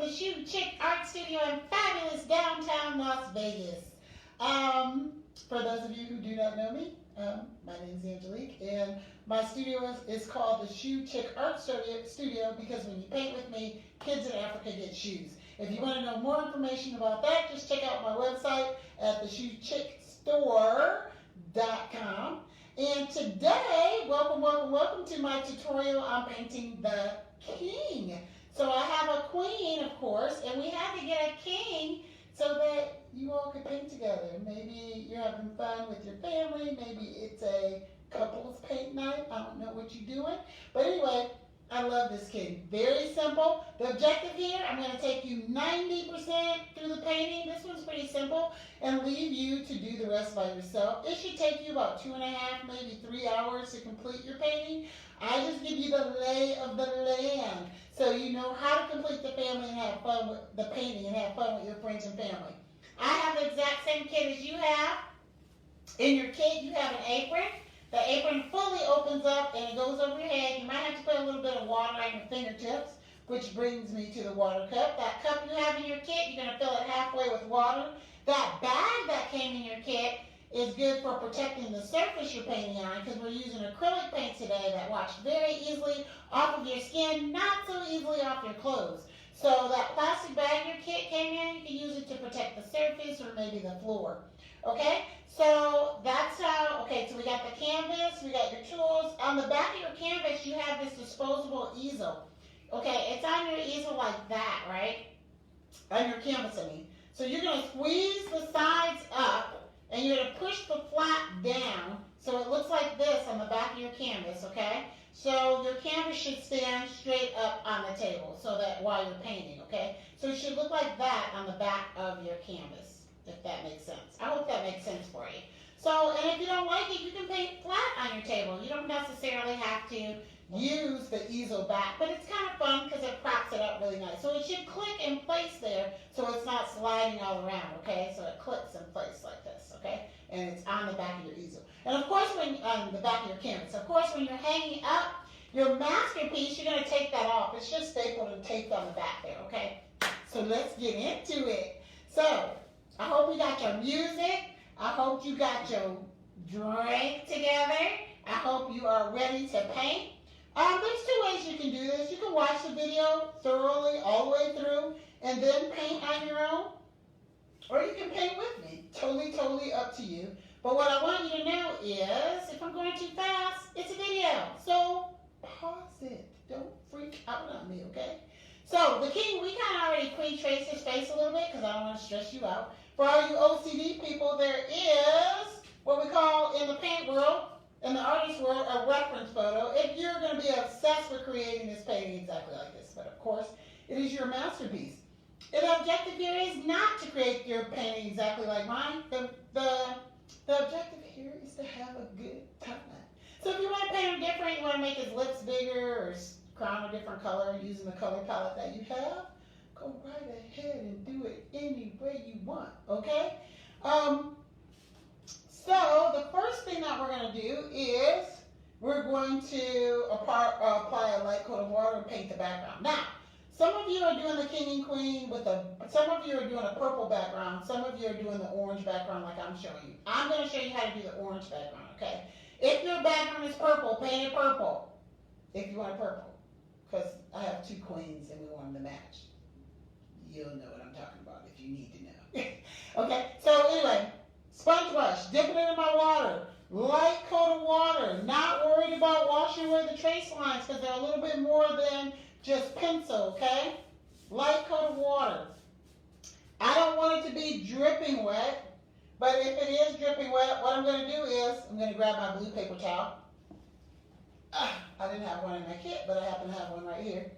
the Shoe Chick Art Studio in fabulous downtown Las Vegas. For those of you who do not know me, my name is Angelique, and my studio is called the Shoe Chick Art Studio because when you paint with me, kids in Africa get shoes. If you want to know more information about that, just check out my website at theshoechickstore.com. And today, welcome to my tutorial on painting the king. So I have a queen, of course, and we had to get a king so that you all could paint together. Maybe you're having fun with your family. Maybe it's a couples paint night. I don't know what you're doing. But anyway, I love this king. Very simple. The objective here, I'm going to take you 90% through the painting. This one's pretty simple. And leave you to do the rest by yourself. It should take you about 2.5, maybe 3 hours to complete your painting. I just give you the lay of the land so you know how to complete the family and have fun with the painting and have fun with your friends and family. I have the exact same kit as you have. In your kit, you have an apron. The apron fully opens up and it goes over your head. You might have to put a little bit of water on your fingertips, which brings me to the water cup. That cup you have in your kit, you're going to fill it halfway with water. That bag that came in your kit is good for protecting the surface you're painting on because we're using acrylic paint today that washes very easily off of your skin, not so easily off your clothes. So that plastic bag your kit came in, you can use it to protect the surface or maybe the floor. Okay, so that's how, so we got the canvas, we got your tools. On the back of your canvas, you have this disposable easel. Okay, it's on your easel like that, right? On your canvas, I mean. So you're going to squeeze the sides up, and you're going to push the flat down so it looks like this on the back of your canvas, okay? So your canvas should stand straight up on the table so that while you're painting, okay? So it should look like that on the back of your canvas, if that makes sense. I hope that makes sense for you. So, and if you don't like it, you can paint flat on your table. You don't necessarily have to use the easel back, but it's kind of fun because it props it up really nice. So it should click in place there so it's not sliding all around, okay? So it clicks in place like this, okay? And it's on the back of your easel. And of course, on the back of your canvas, of course, when you're hanging up your masterpiece, you're going to take that off. It's just stapled and taped on the back there, okay? So let's get into it. So I hope we got your music. I hope you got your drink together. I hope you are ready to paint. There's 2 ways you can do this. You can watch the video thoroughly all the way through and then paint on your own. Or you can paint with me. Totally up to you. But what I want you to know is, if I'm going too fast, it's a video. So pause it. Don't freak out on me, okay? So the king, we kind of already pre-traced his face a little bit because I don't want to stress you out. For all you OCD people, there is what we call in the paint world, in the artist world, a reference photo. If you're going to be obsessed with creating this painting exactly like this, but of course, it is your masterpiece. And the objective here is not to create your painting exactly like mine. The objective here is to have a good time. So if you want to paint him different, you want to make his lips bigger or crown a different color using the color palette that you have, go right ahead and do it any way you want, okay? So the first thing that we're going to do is we're going to apply a light coat of water and paint the background. Now, some of you are doing the king and queen some of you are doing a purple background, some of you are doing the orange background like I'm showing you. I'm going to show you how to do the orange background, okay? If your background is purple, paint it purple. If you want it purple, because I have 2 queens and we want them to match. You'll know what I'm talking about if you need to know. Okay, so anyway, sponge brush, dipping it in my water, light coat of water, not worried about washing away the trace lines because they're a little bit more than just pencil, okay? Light coat of water. I don't want it to be dripping wet, but if it is dripping wet, what I'm going to do is I'm going to grab my blue paper towel. I didn't have one in my kit, but I happen to have one right here.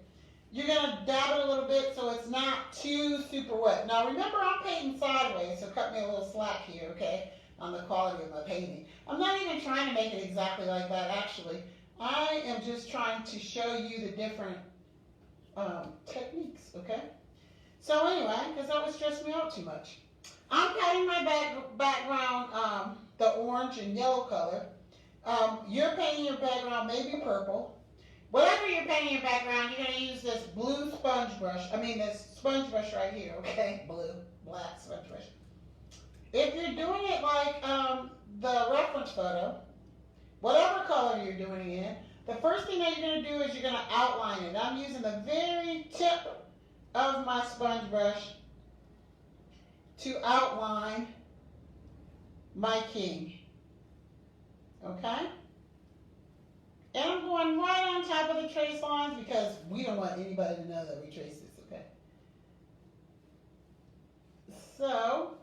You're going to dab it a little bit so it's not too super wet. Now remember, I'm painting sideways, so cut me a little slack here, okay, on the quality of my painting. I'm not even trying to make it exactly like that, actually. I am just trying to show you the different techniques, okay? So anyway, because that would stress me out too much. I'm painting my background the orange and yellow color. You're painting your background maybe purple. whatever you're painting your background, you're going to use this blue sponge brush. This sponge brush right here, okay? Blue, black sponge brush. If you're doing it like the reference photo, whatever color you're doing it in, the first thing that you're going to do is you're going to outline it. I'm using the very tip of my sponge brush to outline my king. Okay? And I'm going right on top of the trace lines because we don't want anybody to know that we trace this, okay? So,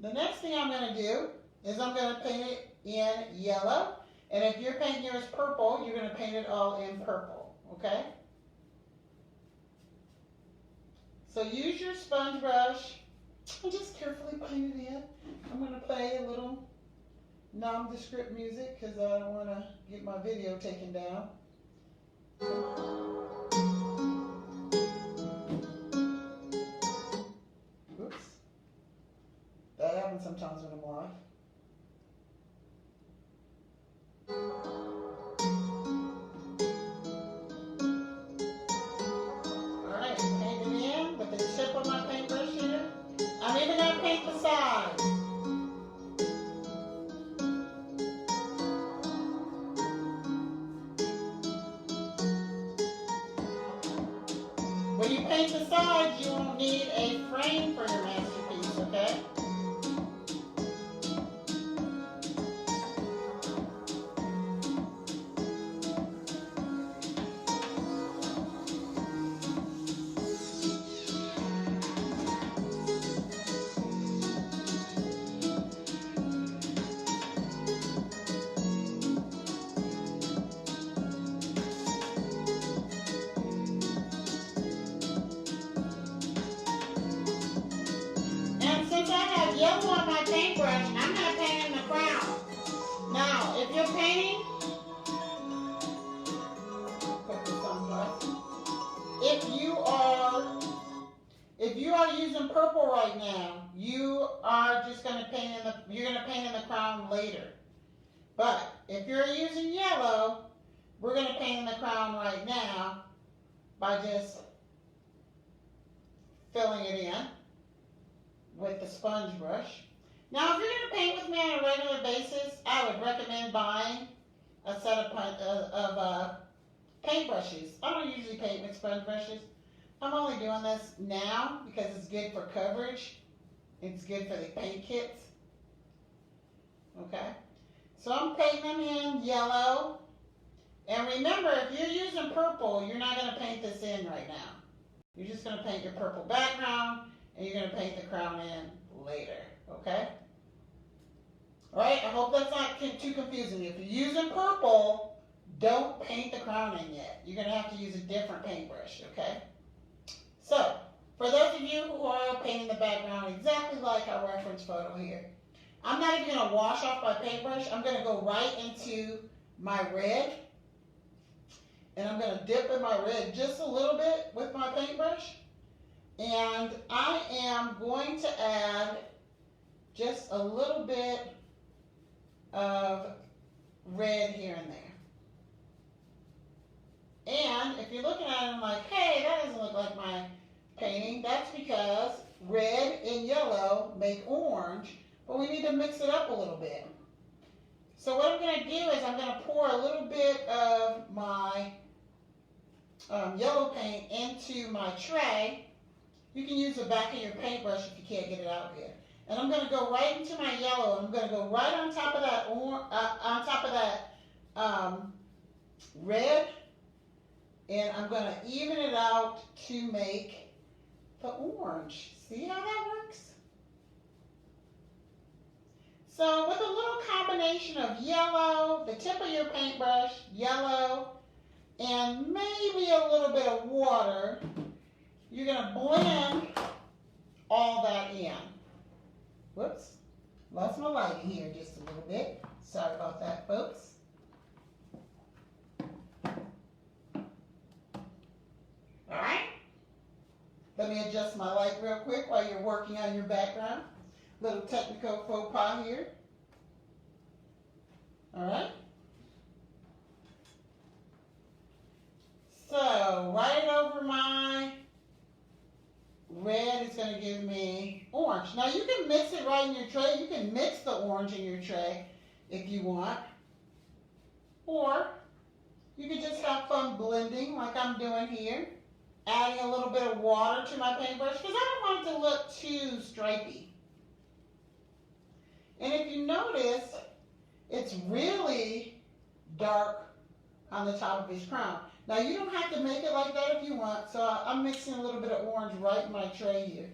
the next thing I'm going to do is I'm going to paint it in yellow. And if you're painting yours purple, you're going to paint it all in purple, okay? So use your sponge brush and just carefully paint it in. I'm going to play a little nondescript music because I don't want to get my video taken down. Oops. That happens sometimes when I'm live. Alright, paint it in with the tip of my paintbrush here. I'm even going to paint the sides. When you paint the sides, you won't need a frame for your masterpiece, okay? Yellow on my paintbrush, I'm going to paint in the crown. Now, if you're painting, put this someplace. If you are using purple right now, you are just going to paint you're going to paint in the crown later. But if you're using yellow, we're going to paint in the crown right now by just filling it in with the sponge brush. Now, if you're going to paint with me on a regular basis, I would recommend buying a set of paintbrushes. I don't usually paint with sponge brushes. I'm only doing this now because it's good for coverage. It's good for the paint kits. Okay? So I'm painting them in yellow. And remember, if you're using purple, you're not going to paint this in right now. You're just going to paint your purple background, and you're going to paint the crown in later, okay? All right, I hope that's not too confusing. If you're using purple, don't paint the crown in yet. You're going to have to use a different paintbrush, okay? So, for those of you who are painting the background exactly like our reference photo here, I'm not even going to wash off my paintbrush. I'm going to go right into my red, and I'm going to dip in my red just a little bit with my paintbrush. And I am going to add just a little bit of red here and there. And if you're looking at it and like, hey, that doesn't look like my painting, that's because red and yellow make orange, but we need to mix it up a little bit. So what I'm going to do is I'm going to pour a little bit of my yellow paint into my tray. You can use the back of your paintbrush if you can't get it out here. And I'm going to go right into my yellow. I'm going to go right on top of that red, and I'm going to even it out to make the orange. See how that works? So with a little combination of yellow, the tip of your paintbrush, yellow, and maybe a little bit of water, you're going to blend all that in. Whoops. Lost my lighting here just a little bit. Sorry about that, folks. Alright. Let me adjust my light real quick while you're working on your background. Little technical faux pas here. Alright. over my red, it's going to give me orange. Now you can mix it right in your tray. You can mix the orange in your tray if you want. Or you can just have fun blending like I'm doing here. Adding a little bit of water to my paintbrush because I don't want it to look too stripy. And if you notice, it's really dark on the top of his crown. Now you don't have to make it like that if you want, so I'm mixing a little bit of orange right in my tray here.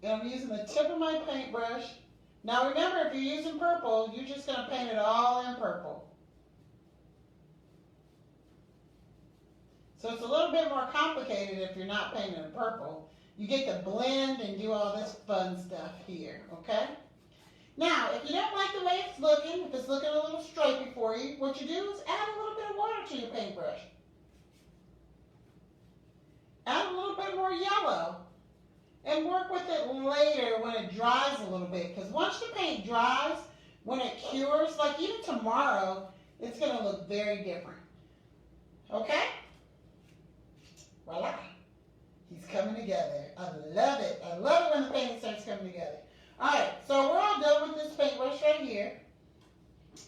And I'm using the tip of my paintbrush. Now remember, if you're using purple, you're just going to paint it all in purple. So it's a little bit more complicated if you're not painting in purple. You get to blend and do all this fun stuff here, okay? Now, if you don't like the way it's looking, if it's looking a little stripy for you, what you do is add a little bit of water to your paintbrush. Add a little bit more yellow. And work with it later when it dries a little bit. Because once the paint dries, when it cures, like even tomorrow, it's going to look very different. Okay? Voila. He's coming together. I love it. I love it when the paint starts coming together. Alright, so we're all done with this paintbrush right here.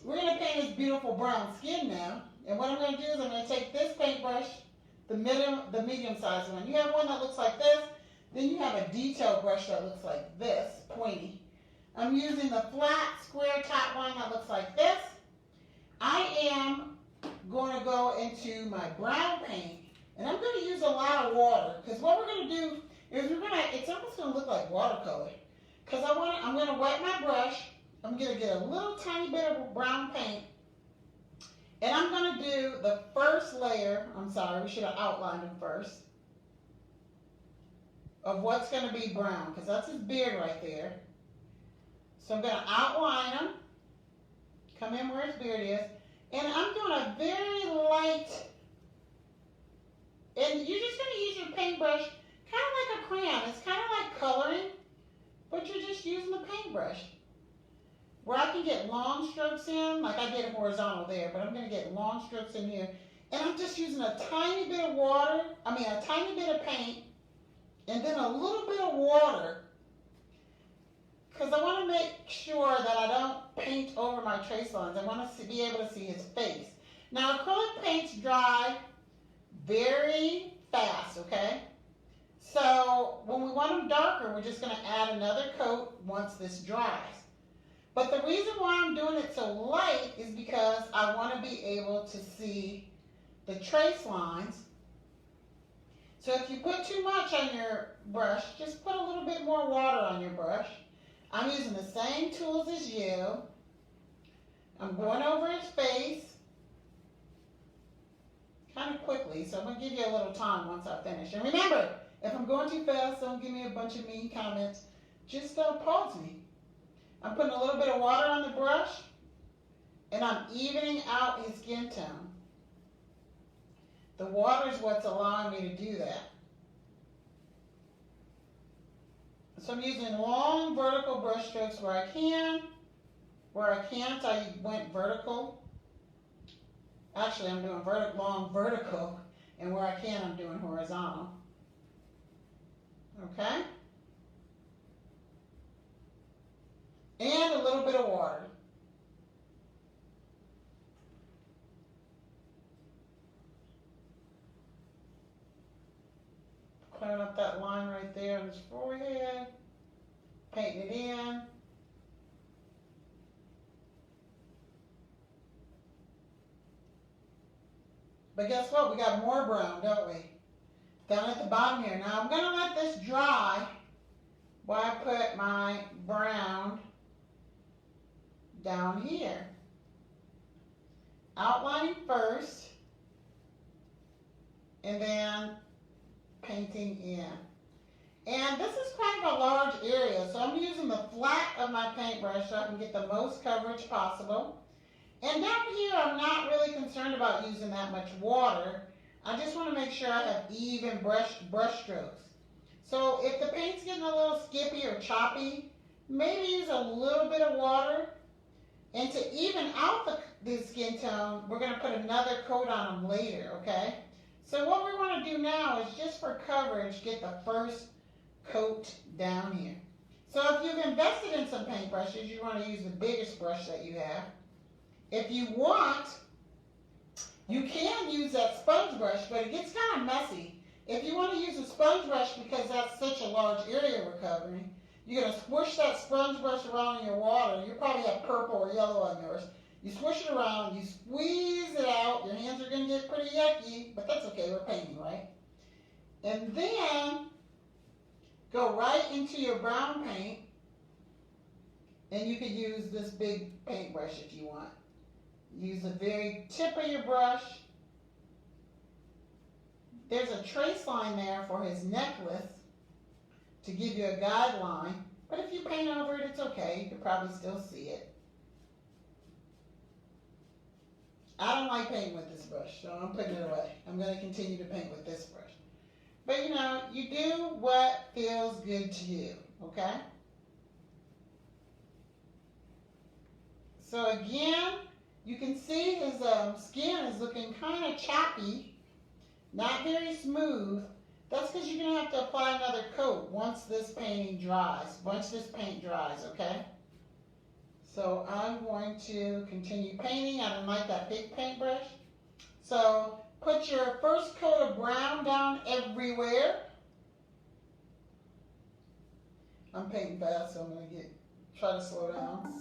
We're going to paint this beautiful brown skin now. And what I'm going to do is I'm going to take this paintbrush, the medium-sized one. You have one that looks like this. Then you have a detail brush that looks like this, pointy. I'm using the flat, square top one that looks like this. I am going to go into my brown paint. And I'm going to use a lot of water. Because what we're going to do is it's almost going to look like watercolor. Because I'm going to wet my brush. I'm going to get a little tiny bit of brown paint. And I'm going to do the first layer. I'm sorry, we should have outlined him first. Of what's going to be brown. Because that's his beard right there. So I'm going to outline him. Come in where his beard is. And I'm doing a very light. And you're just going to use your paintbrush kind of like a crayon. It's kind of like coloring. But you're just using the paintbrush. Where I can get long strokes in, like I did a horizontal there, but I'm going to get long strokes in here. And I'm just using a tiny bit of a tiny bit of paint, and then a little bit of water. Because I want to make sure that I don't paint over my trace lines. I want to be able to see his face. Now acrylic paints dry very fast, okay? So when we want them darker, we're just going to add another coat once this dries. But the reason why I'm doing it so light is because I want to be able to see the trace lines. So if you put too much on your brush, just put a little bit more water on your brush. I'm using the same tools as you. I'm going over his face kind of quickly, so I'm going to give you a little time once I finish. And remember, if I'm going too fast, don't give me a bunch of mean comments. Just pause me. I'm putting a little bit of water on the brush, and I'm evening out his skin tone. The water is what's allowing me to do that. So I'm using long vertical brush strokes where I can. Where I can't, I went vertical. Actually, I'm doing long vertical, and where I can, I'm doing horizontal. Okay? And a little bit of water. Clearing up that line right there on his forehead. Painting it in. But guess what? We got more brown, don't we? Down at the bottom here. Now I'm going to let this dry while I put my brown down here. Outlining first, and then painting in. And this is kind of a large area, so I'm using the flat of my paintbrush so I can get the most coverage possible. And down here, I'm not really concerned about using that much water. I just want to make sure I have even brush strokes. So if the paint's getting a little skippy or choppy, maybe use a little bit of water. And to even out the skin tone, we're going to put another coat on them later, okay? So what we want to do now is just for coverage, get the first coat down here. So if you've invested in some paintbrushes, you want to use the biggest brush that you have. If you want, you can use that sponge brush, but it gets kind of messy. If you want to use a sponge brush because that's such a large area we're covering, you're going to squish that sponge brush around in your water. You probably have purple or yellow on yours. You squish it around, you squeeze it out. Your hands are going to get pretty yucky, but that's okay. We're painting, right? And then go right into your brown paint, and you can use this big paintbrush if you want. Use the very tip of your brush. There's a trace line there for his necklace to give you a guideline, but if you paint over it, it's okay. You can probably still see it. I don't like painting with this brush, so I'm putting it away. I'm going to continue to paint with this brush. But you know, you do what feels good to you, okay? So again, you can see his skin is looking kind of choppy, not very smooth. That's because you're going to have to apply another coat once this paint dries, okay? So I'm going to continue painting. I don't like that big paintbrush. So put your first coat of brown down everywhere. I'm painting fast, so I'm going to try to slow down.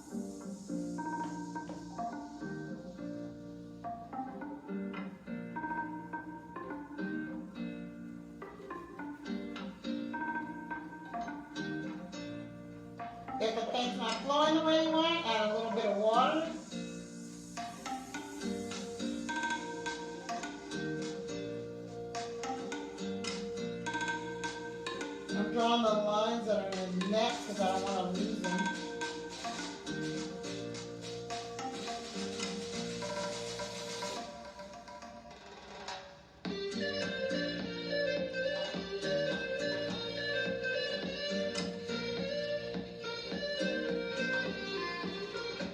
If the paint's not flowing the way you want, add a little bit of water. I'm drawing the lines that are in the neck because I don't want to lose them.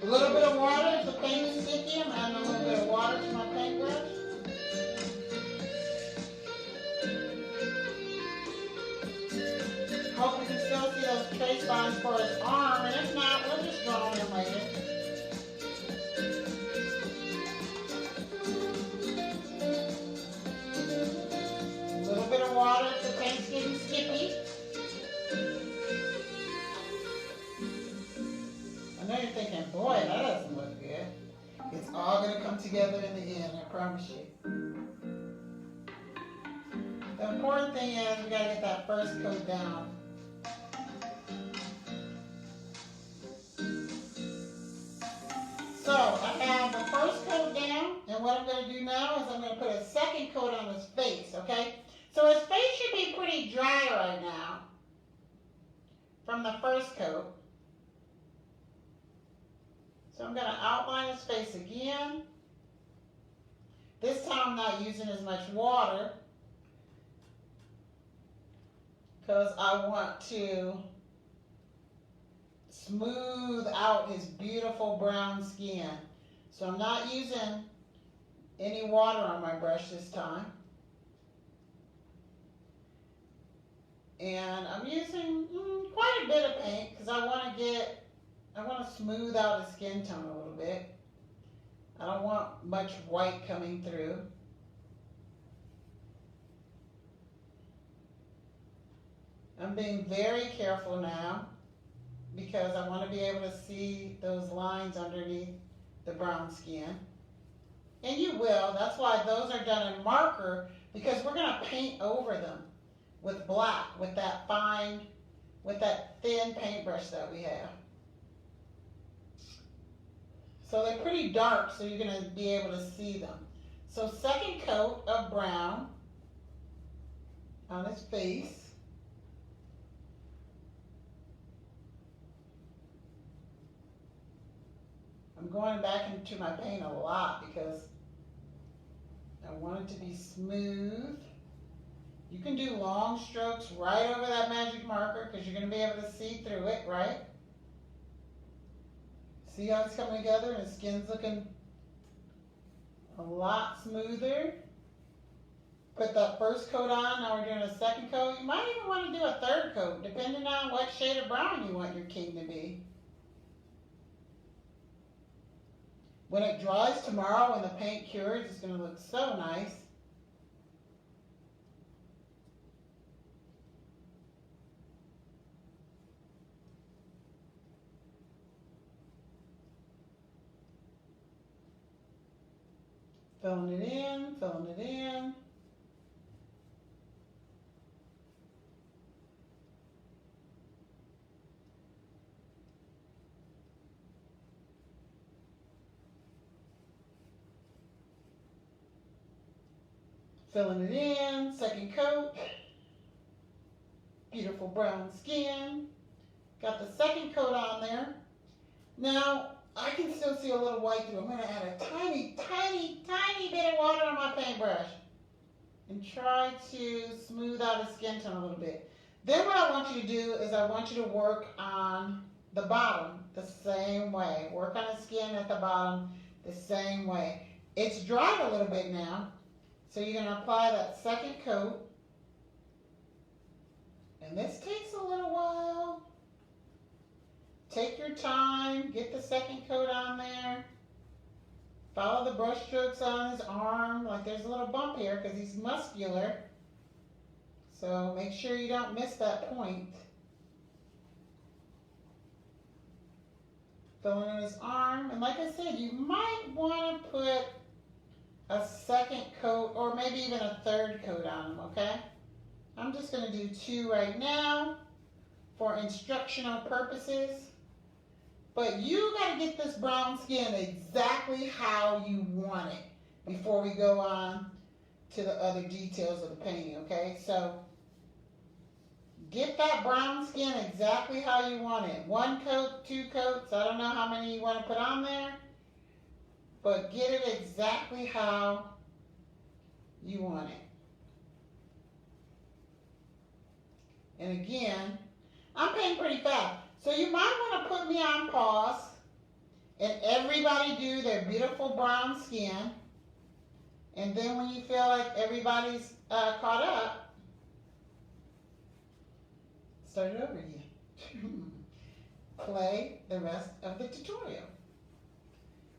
A little bit of water, if the paint is sticky, I'm adding a little bit of water to my paintbrush. Hope you can still see those trace lines for his arm, and if not, we'll just draw them later. A little bit of water if the paint's getting skippy. I know you're thinking, boy, that doesn't look good. It's all going to come together in the end, I promise you. The important thing is we got to get that first coat down. So I have the first coat down, and what I'm going to do now is I'm going to put a second coat on his face, okay? So his face should be pretty dry right now from the first coat. So I'm going to outline his face again. This time I'm not using as much water because I want to smooth out his beautiful brown skin. So I'm not using any water on my brush this time. And I'm using quite a bit of paint because I want to smooth out his skin tone a little bit. I don't want much white coming through. I'm being very careful now because I want to be able to see those lines underneath the brown skin. And you will. That's why those are done in marker, because we're going to paint over them with black, with that thin paintbrush that we have. So they're pretty dark, so you're going to be able to see them. So second coat of brown on his face. I'm going back into my paint a lot because I want it to be smooth. You can do long strokes right over that magic marker because you're going to be able to see through it, right? See how it's coming together and his skin's looking a lot smoother. Put that first coat on. Now we're doing a second coat. You might even want to do a third coat, depending on what shade of brown you want your king to be. When it dries tomorrow, when the paint cures, it's going to look so nice. Filling it in, filling it in. Filling it in, second coat. Beautiful brown skin. Got the second coat on there. Now, I can still see a little white through. I'm going to add a tiny, tiny, tiny bit of water on my paintbrush and try to smooth out the skin tone a little bit. Then what I want you to do is I want you to work on the bottom the same way. Work on the skin at the bottom the same way. It's dried a little bit now, so you're going to apply that second coat. And this takes a little while. Take your time, get the second coat on there. Follow the brush strokes on his arm, like there's a little bump here because he's muscular. So make sure you don't miss that point. Filling in his arm, and like I said, you might want to put a second coat or maybe even a third coat on him, okay? I'm just going to do 2 right now for instructional purposes. But you got to get this brown skin exactly how you want it before we go on to the other details of the painting, okay? So get that brown skin exactly how you want it. 1 coat, 2 coats, I don't know how many you want to put on there, but get it exactly how you want it. And again, I'm painting pretty fast. So you might want to put me on pause and everybody do their beautiful brown skin. And then when you feel like everybody's caught up, start it over again. Play the rest of the tutorial.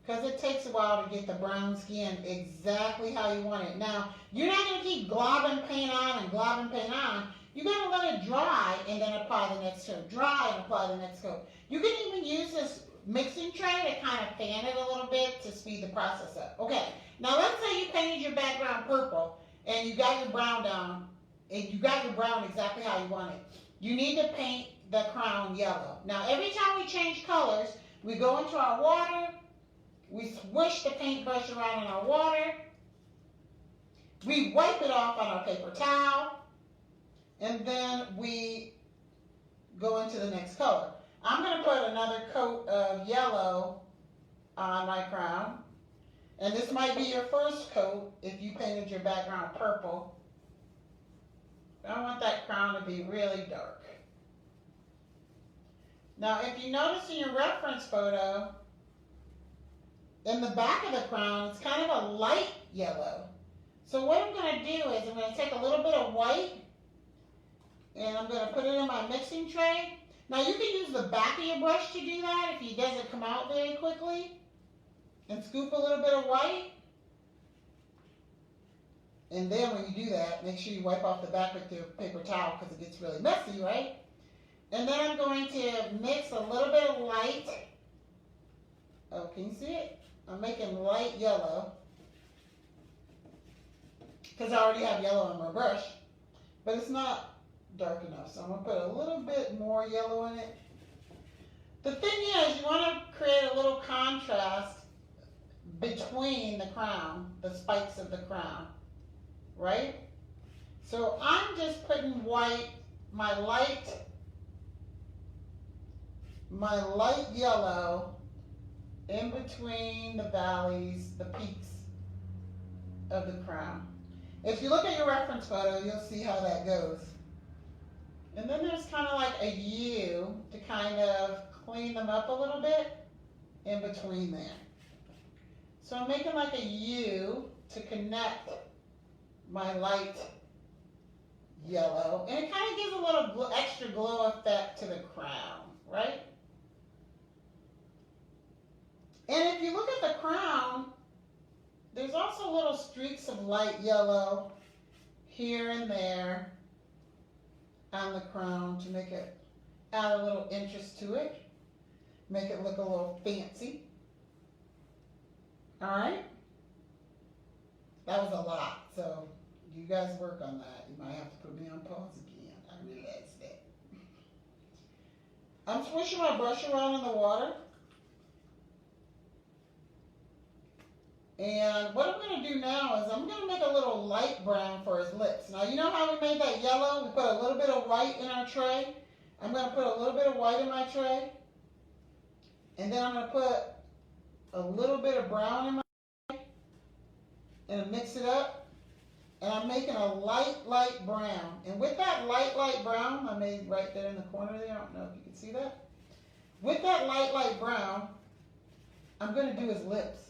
Because it takes a while to get the brown skin exactly how you want it. Now, you're not going to keep globbing paint on and globbing paint on. You gotta let it dry and then apply the next coat. Dry and apply the next coat. You can even use this mixing tray to kind of fan it a little bit to speed the process up. Okay, now let's say you painted your background purple and you got your brown down and you got your brown exactly how you want it. You need to paint the crown yellow. Now every time we change colors, we go into our water, we swish the paintbrush around in our water, we wipe it off on our paper towel, and then we go into the next color. I'm going to put another coat of yellow on my crown. And this might be your first coat if you painted your background purple. I want that crown to be really dark. Now, if you notice in your reference photo, in the back of the crown, it's kind of a light yellow. So what I'm going to do is I'm going to take a little bit of white and I'm going to put it in my mixing tray. Now you can use the back of your brush to do that if it doesn't come out very quickly. And scoop a little bit of white. And then when you do that, make sure you wipe off the back with your paper towel because it gets really messy, right? And then I'm going to mix a little bit of light. Oh, can you see it? I'm making light yellow because I already have yellow in my brush. But it's not dark enough, so I'm going to put a little bit more yellow in it. The thing is, you want to create a little contrast between the crown, the spikes of the crown, right? So I'm just putting white, my light yellow in between the valleys, the peaks of the crown. If you look at your reference photo, you'll see how that goes. And then there's kind of like a U to kind of clean them up a little bit in between there. So I'm making like a U to connect my light yellow, and it kind of gives a little extra glow effect to the crown, right? And if you look at the crown, there's also little streaks of light yellow here and there on the crown to make it add a little interest to it, make it look a little fancy. All right, that was a lot, so you guys work on that. You might have to put me on pause again. I realize that. I'm swishing my brush around in the water. And what I'm going to do now is I'm going to make a little light brown for his lips. Now, you know how we made that yellow? We put a little bit of white in our tray. I'm going to put a little bit of white in my tray. And then I'm going to put a little bit of brown in my tray. And mix it up. And I'm making a light brown. And with that light brown, I made right there in the corner there. I don't know if you can see that. With that light brown, I'm going to do his lips.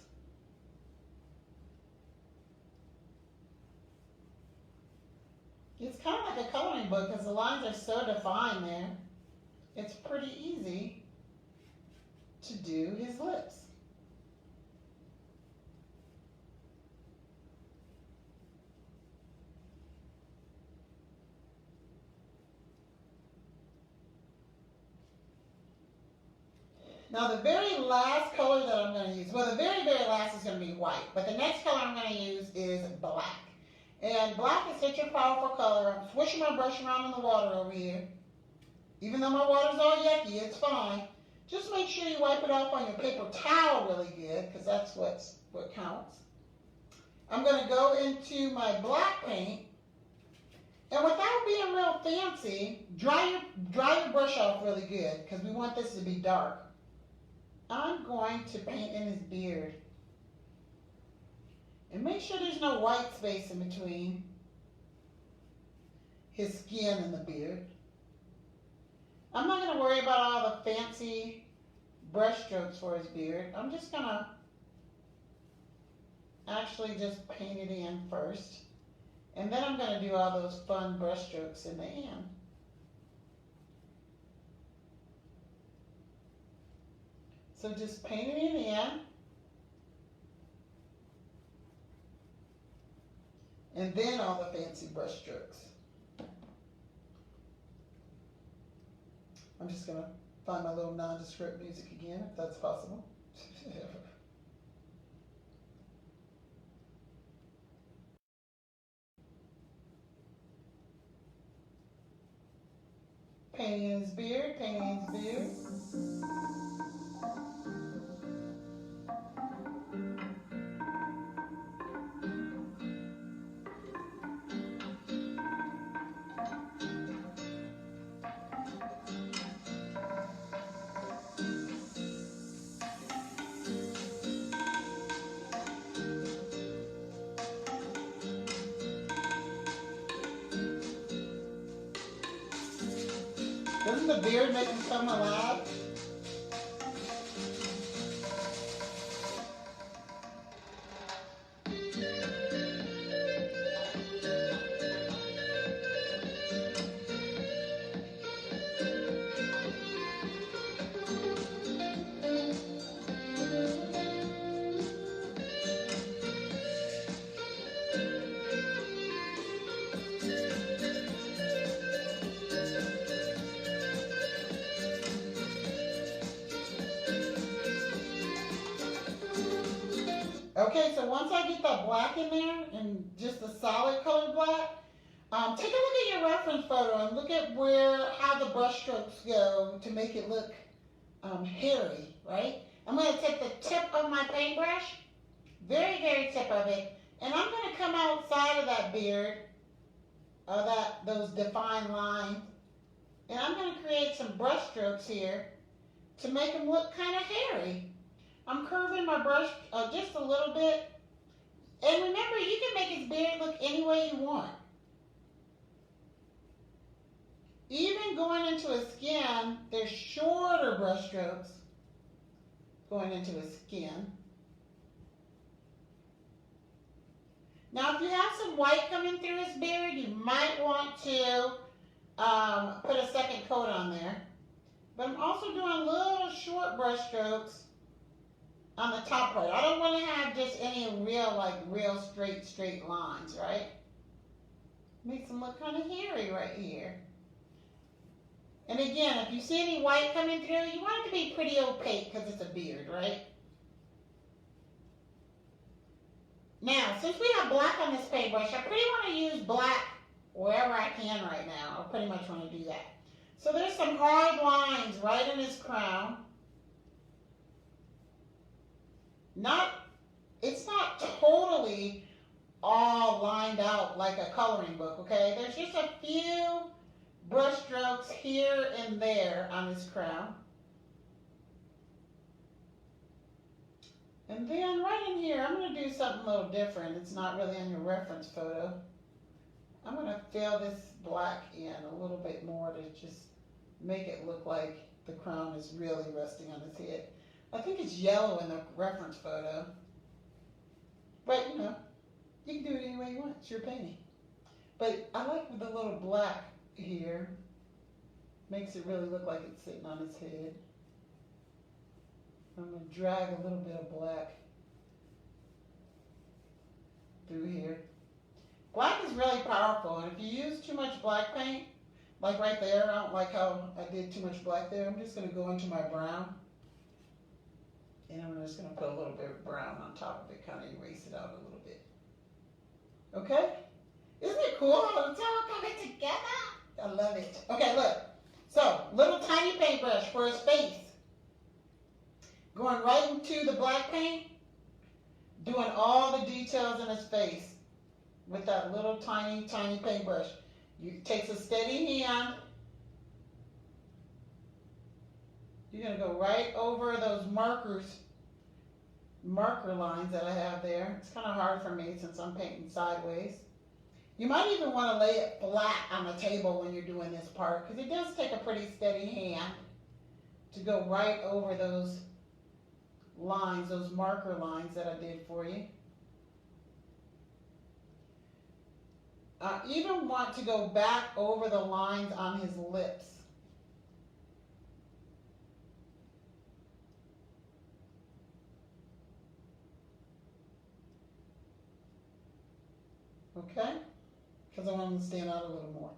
It's kind of like a coloring book because the lines are so defined there. It's pretty easy to do his lips. Now the very last color that I'm going to use, well the very last is going to be white, but the next color I'm going to use is black. And black is such a powerful color. I'm swishing my brush around in the water over here. Even though my water's all yucky, it's fine. Just make sure you wipe it off on your paper towel really good, because that's what counts. I'm going to go into my black paint. And without being real fancy, dry your brush off really good, because we want this to be dark. I'm going to paint in his beard. And make sure there's no white space in between his skin and the beard. I'm not going to worry about all the fancy brush strokes for his beard. I'm just going to actually just paint it in first. And then I'm going to do all those fun brush strokes in the end. So just paint it in. And then all the fancy brush strokes. I'm just going to find my little nondescript music again, if that's possible. Painting his beard, painting his beard. Doesn't the beard make him come alive? Okay, so once I get that black in there, and just the solid colored black, take a look at your reference photo and look at how the brush strokes go to make it look hairy, right? I'm going to take the tip of my paintbrush, very tip of it, and I'm going to come outside of that beard, those defined lines, and I'm going to create some brush strokes here to make them look kind of hairy. I'm curving my brush just a little bit. And remember, you can make his beard look any way you want. Even going into his skin, there's shorter brush strokes going into his skin. Now, if you have some white coming through his beard, you might want to put a second coat on there. But I'm also doing little short brush strokes on the top part. I don't want to have just any real straight lines, right? Makes them look kind of hairy right here. And again, if you see any white coming through, you want it to be pretty opaque because it's a beard, right? Now, since we have black on this paintbrush, I pretty want to use black wherever I can right now. I pretty much want to do that. So there's some hard lines right in his crown. It's not totally all lined out like a coloring book, okay? There's just a few brush strokes here and there on his crown. And then right in here, I'm going to do something a little different. It's not really on your reference photo. I'm going to fill this black in a little bit more to just make it look like the crown is really resting on his head. I think it's yellow in the reference photo. But, you know, you can do it any way you want. It's your painting. But I like the little black here. Makes it really look like it's sitting on his head. I'm going to drag a little bit of black through here. Black is really powerful, and if you use too much black paint, like right there, I don't like how I did too much black there. I'm just going to go into my brown, and I'm just going to put a little bit of brown on top of it, kind of erase it out a little bit. Okay? Isn't it cool how it's all coming together? I love it. Okay, look. So, little tiny paintbrush for his face. Going right into the black paint, doing all the details in his face with that little tiny paintbrush. It takes a steady hand. You're going to go right over those marker lines that I have there. It's kind of hard for me since I'm painting sideways. You might even want to lay it flat on the table when you're doing this part, because it does take a pretty steady hand to go right over those lines, those marker lines that I did for you. I even want to go back over the lines on his lips. Okay? Because I want him to stand out a little more.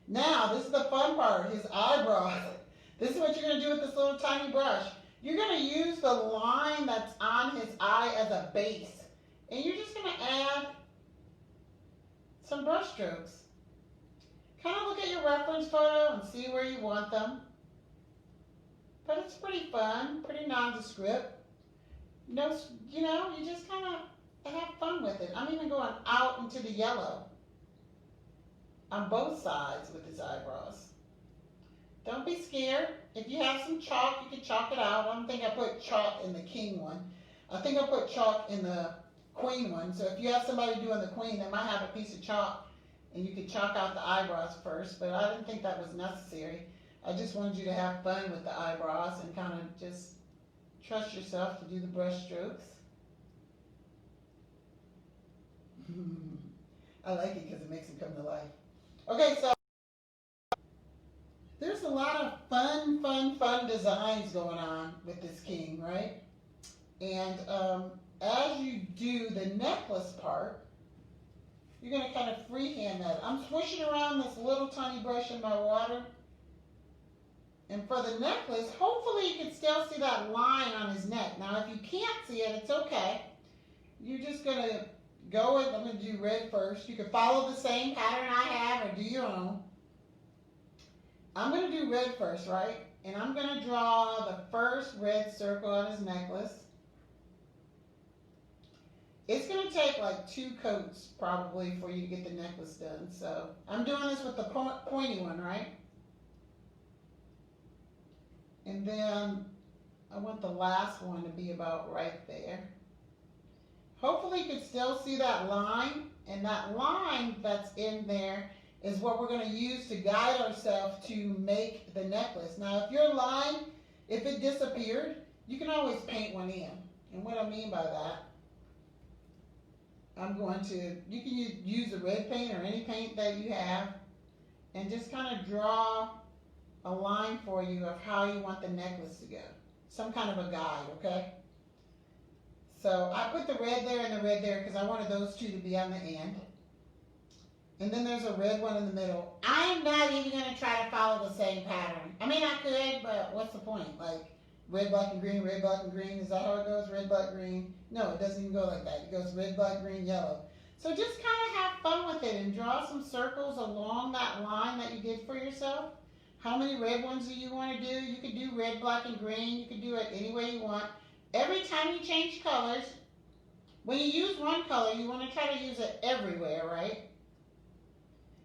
Now, this is the fun part, his eyebrows. This is what you're going to do with this little tiny brush. You're going to use the line that's on his eye as a base. And you're just going to add some brush strokes. Kind of look at your reference photo and see where you want them. But it's pretty fun, pretty nondescript. No, you know, you just kind of have fun with it. I'm even going out into the yellow on both sides with his eyebrows. Don't be scared. If you have some chalk, you can chalk it out. I don't think I put chalk in the king one. I think I put chalk in the queen one. So if you have somebody doing the queen, they might have a piece of chalk and you could chalk out the eyebrows first, but I didn't think that was necessary. I just wanted you to have fun with the eyebrows and kind of just trust yourself to do the brush strokes. I like it because it makes them come to life. Okay, so there's a lot of fun designs going on with this king, right? And as you do the necklace part, you're going to kind of freehand that. I'm swishing around this little tiny brush in my water. And for the necklace, hopefully you can still see that line on his neck. Now, if you can't see it, it's okay. You're just going to go with, I'm going to do red first. You can follow the same pattern I have or do your own. I'm going to do red first, right? And I'm going to draw the first red circle on his necklace. It's going to take like 2 coats probably for you to get the necklace done. So I'm doing this with the pointy one, right? And then I want the last one to be about right there. Hopefully you can still see that line. And that line that's in there is what we're going to use to guide ourselves to make the necklace. Now, if your line, if it disappeared, you can always paint one in. And what I mean by that I'm going to, you can use the red paint or any paint that you have, and just kind of draw a line for you of how you want the necklace to go. Some kind of a guide, okay? So I put the red there and the red there because I wanted those two to be on the end. And then there's a red one in the middle. I'm not even going to try to follow the same pattern. I mean, I could, but what's the point? Like, red, black, and green, red, black, and green. Is that how it goes? Red, black, green. No, it doesn't even go like that. It goes red, black, green, yellow. So just kind of have fun with it and draw some circles along that line that you did for yourself. How many red ones do you want to do? You could do red, black, and green. You could do it any way you want. Every time you change colors, when you use one color, you want to try to use it everywhere, right?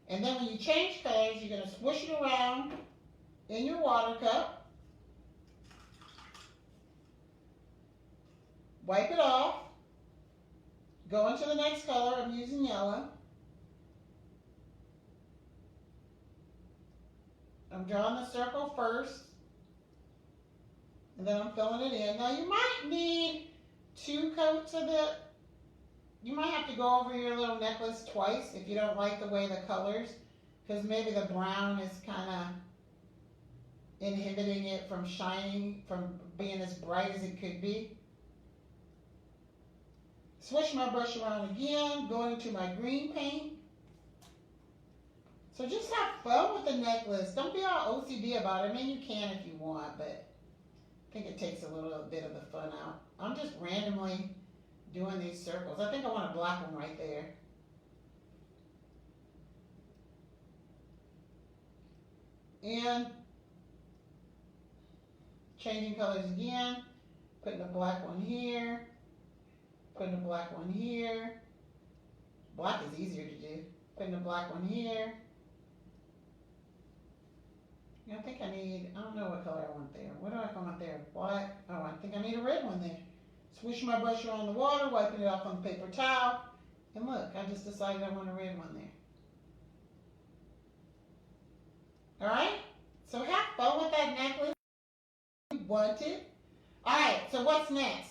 And then when you change colors, you're going to swoosh it around in your water cup. Wipe it off. Go into the next color. I'm using yellow. I'm drawing the circle first. And then I'm filling it in. Now you might need 2 coats of it. You might have to go over your little necklace twice if you don't like the way the colors, because maybe the brown is kind of inhibiting it from shining, from being as bright as it could be. Switch my brush around again, going into my green paint. So just have fun with the necklace. Don't be all OCD about it. I mean, you can if you want, but I think it takes a little bit of the fun out. I'm just randomly doing these circles. I think I want a black one right there. And changing colors again. Putting a black one here. Putting a black one here. Black is easier to do. Putting a black one here. I think I need, I don't know what color I want there. What do I want there? Black. Oh, I think I need a red one there. Swish my brush around the water, wiping it off on the paper towel. And look, I just decided I want a red one there. Alright? So have fun with that necklace. You want it. Alright, so what's next?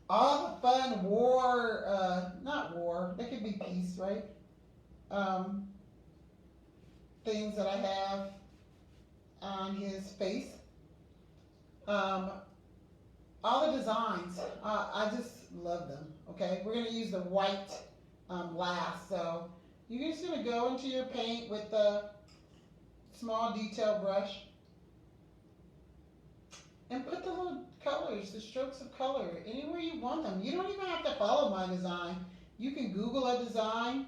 All the fun not war, that could be peace, right? Things that I have on his face. All the designs, I just love them, okay? We're going to use the white last. So you're just going to go into your paint with the small detail brush and put the little colors, the strokes of color, anywhere you want them. You don't even have to follow my design. You can Google a design,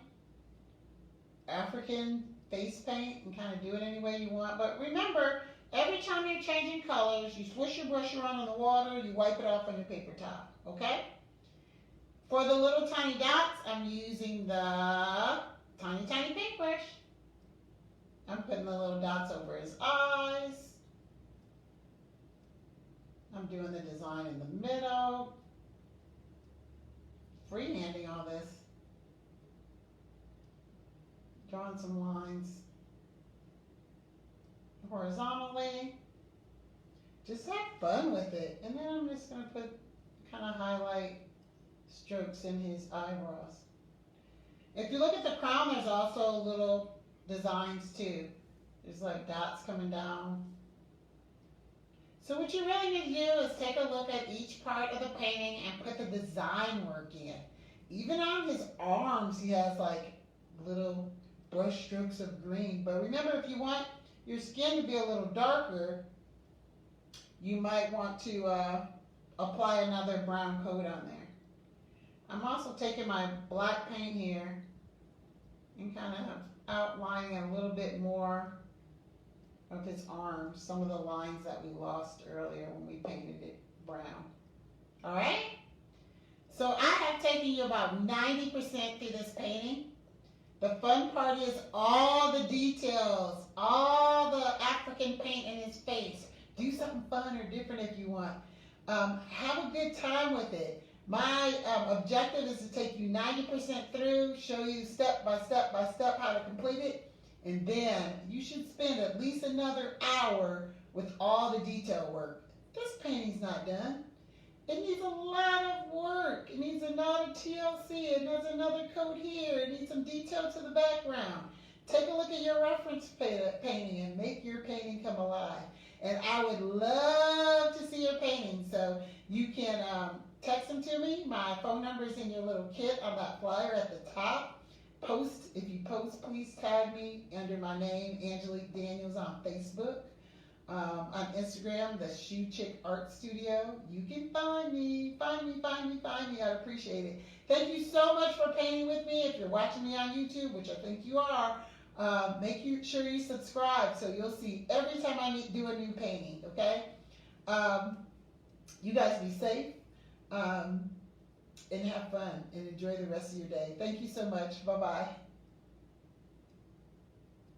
African face paint, and kind of do it any way you want. But remember, every time you're changing colors, you swish your brush around in the water, you wipe it off on your paper towel, okay? For the little tiny dots, I'm using the tiny paintbrush. I'm putting the little dots over his eyes. I'm doing the design in the middle. Freehanding all this. Drawing some lines horizontally. Just have fun with it. And then I'm just going to put kind of highlight strokes in his eyebrows. If you look at the crown, there's also little designs too. There's like dots coming down. So what you really need to do is take a look at each part of the painting and put the design work in. Even on his arms, he has like little brush strokes of green. But remember, if you want your skin to be a little darker, you might want to apply another brown coat on there. I'm also taking my black paint here and kind of outlining a little bit more of his arms, some of the lines that we lost earlier when we painted it brown. All right? So I have taken you about 90% through this painting. The fun part is all the details, all the African paint in his face. Do something fun or different if you want. Have a good time with it. My objective is to take you 90% through, show you step by step by step how to complete it, and then you should spend at least another hour with all the detail work. This painting's not done. It needs a lot of work. It needs another TLC. It needs another coat here. It needs some detail to the background. Take a look at your reference painting and make your painting come alive. And I would love to see your painting. So you can text them to me. My phone number is in your little kit on that flyer at the top. If you post, please tag me under my name, Angelique Daniels, on Facebook. On Instagram, the Shoe Chick Art Studio. You can find me. I'd appreciate it. Thank you so much for painting with me. If you're watching me on YouTube, which I think you are, sure you subscribe so you'll see every time I do a new painting, okay? You guys be safe and have fun and enjoy the rest of your day. Thank you so much. Bye-bye.